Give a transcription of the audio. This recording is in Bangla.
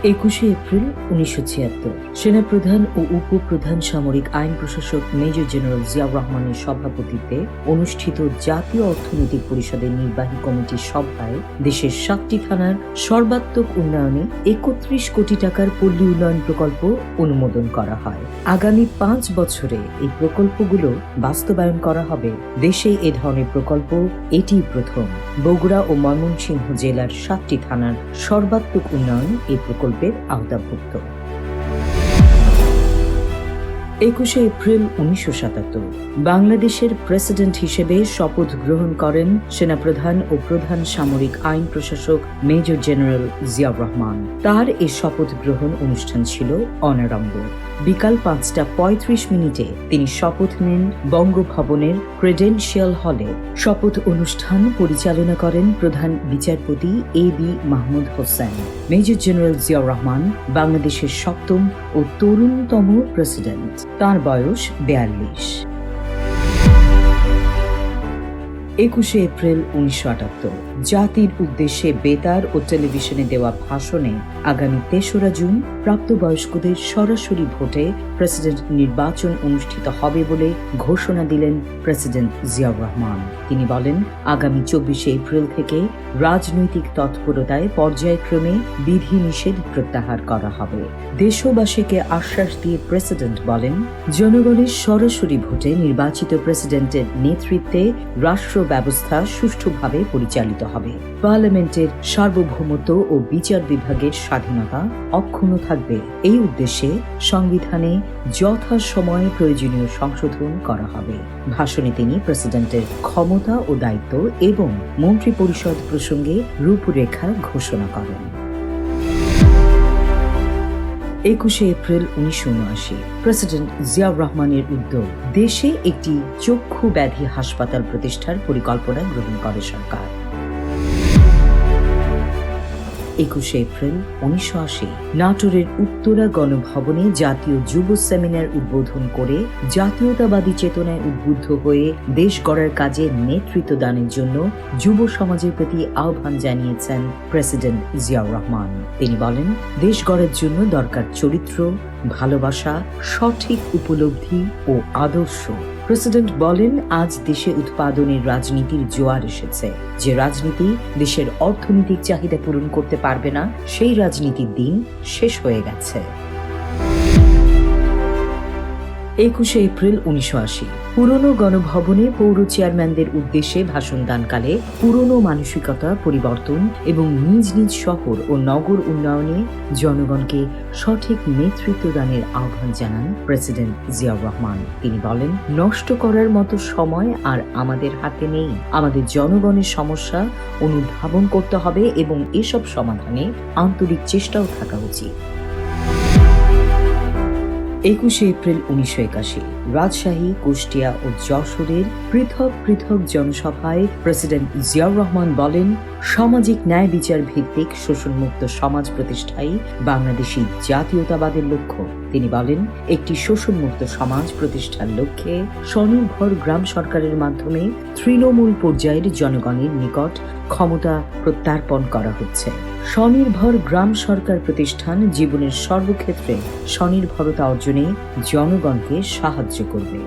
21শে এপ্রিল 1976 সেনাপ্রধান ও উপপ্রধান সামরিক আইন প্রশাসক মেজর জেনারেল জিয়াউর রহমানের সভাপতিত্বে অনুষ্ঠিত জাতীয় অর্থনৈতিক পরিষদের নির্বাহী কমিটির সভায় দেশের 7টি থানার সর্বাত্মক উন্নয়নে 31 কোটি টাকার পল্লী উন্নয়ন প্রকল্প অনুমোদন করা হয়। আগামী 5 বছরে এই প্রকল্পগুলো বাস্তবায়ন করা হবে। দেশে এ ধরনের প্রকল্প এটিই প্রথম। বগুড়া ও ময়মনসিংহ জেলার 7টি থানার সর্বাত্মক উন্নয়ন এই প্রকল্পের আওতাভুক্ত। 21শে এপ্রিল 1977 বাংলাদেশের প্রেসিডেন্ট হিসেবে শপথ গ্রহণ করেন সেনাপ্রধান ও প্রধান সামরিক আইন প্রশাসক মেজর জেনারেল জিয়াউর রহমান। তার এই শপথ গ্রহণ অনুষ্ঠান ছিল অনাড়ম্বর। বিকাল 5:35 তিনি শপথ নেন বঙ্গভবনের ক্রেডেনশিয়াল হলে। শপথ অনুষ্ঠান পরিচালনা করেন প্রধান বিচারপতি A.B. Mahmud Hossain. Major general Ziaur Rahman বাংলাদেশের 7ম ও তরুণতম প্রেসিডেন্ট। তার বয়স 42। 21শে এপ্রিল 1978 জাতির উদ্দেশ্যে বেতার ও টেলিভিশনে দেওয়া ভাষণে আগামী 3রা জুন প্রাপ্তবয়স্কদের সরাসরি ভোটে প্রেসিডেন্ট নির্বাচন অনুষ্ঠিত হবে বলে ঘোষণা দিলেন প্রেসিডেন্ট জিয়াউর রহমান। তিনি বলেন, আগামী 24শে এপ্রিল থেকে রাজনৈতিক তৎপরতায় পর্যায়ক্রমে বিধিনিষেধ প্রত্যাহার করা হবে। দেশবাসীকে আশ্বাস দিয়ে প্রেসিডেন্ট বলেন, জনগণের সরাসরি ভোটে নির্বাচিত প্রেসিডেন্টের নেতৃত্বে রাষ্ট্র ব্যবস্থা সুষ্ঠুভাবে পরিচালিত হবে। পার্লামেন্টের সার্বভৌমত্ব ও বিচার বিভাগের স্বাধীনতা অক্ষুণ্ণ থাকবে। এই উদ্দেশ্যে সংবিধানে যথাসময়ে প্রয়োজনীয় সংশোধন করা হবে। ভাষণে তিনি প্রেসিডেন্টের ক্ষমতা ও দায়িত্ব এবং মন্ত্রিপরিষদ প্রসঙ্গে রূপরেখা ঘোষণা করেন। 21শে এপ্রিল 1979 প্রেসিডেন্ট জিয়াউর রহমানের উদ্যোগ দেশে একটি চক্ষু ব্যাধি হাসপাতাল প্রতিষ্ঠার পরিকল্পনা গ্রহণ করে সরকার। 21শে এপ্রিল 1980 নাটোরের উত্তরা গণভবনে জাতীয় যুব সেমিনার উদ্বোধন করে জাতীয়তাবাদী চেতনায় উদ্বুদ্ধ হয়ে দেশ গড়ার কাজে নেতৃত্ব দানের জন্য যুব সমাজের প্রতি আহ্বান জানিয়েছেন প্রেসিডেন্ট জিয়াউর রহমান। তিনি বলেন, দেশ গড়ার জন্য দরকার চরিত্র, ভালোবাসা, সঠিক উপলব্ধি ও আদর্শ। প্রেসিডেন্ট বলেন, আজ দেশে উৎপাদনের রাজনীতির জোয়ার এসেছে। যে রাজনীতি দেশের অর্থনৈতিক চাহিদা পূরণ করতে পারবে না, সেই রাজনীতির দিন শেষ হয়ে গেছে। 21শে এপ্রিল 1980 পুরনো গণভবনে পৌর চেয়ারম্যানদের উদ্দেশ্যে ভাষণ দানকালে পুরনো মানসিকতা পরিবর্তন এবং নিজ নিজ শহর ও নগর উন্নয়নে জনগণকে সঠিক নেতৃত্ব দানের আহ্বান জানান প্রেসিডেন্ট জিয়াউর রহমান। তিনি বলেন, নষ্ট করার মতো সময় আর আমাদের হাতে নেই। আমাদের জনগণের সমস্যা অনুধাবন করতে হবে এবং এসব সমাধানে আন্তরিক চেষ্টাও থাকা উচিত। 21শে এপ্রিল 1981 রাজশাহী, কুষ্টিয়া ও যশোরের পৃথক পৃথক জনসভায় প্রেসিডেন্ট জিয়াউর রহমান বলেন, সামাজিক ন্যায় বিচার ভিত্তিক শোষণমুক্ত সমাজ প্রতিষ্ঠাই বাংলাদেশী জাতীয়তাবাদের লক্ষ্য। তিনি বলেন, একটি শোষণমুক্ত সমাজ প্রতিষ্ঠার লক্ষ্যে স্বনির্ভর গ্রাম সরকারের মাধ্যমে তৃণমূল পর্যায়ের জনগণের নিকট ক্ষমতা প্রত্যার্পণ করা হচ্ছে। স্বনির্ভর গ্রাম সরকার প্রতিষ্ঠান জীবনের সর্বক্ষেত্রে স্বনির্ভরতা অর্জনে জনগণকে সাহায্য করবে।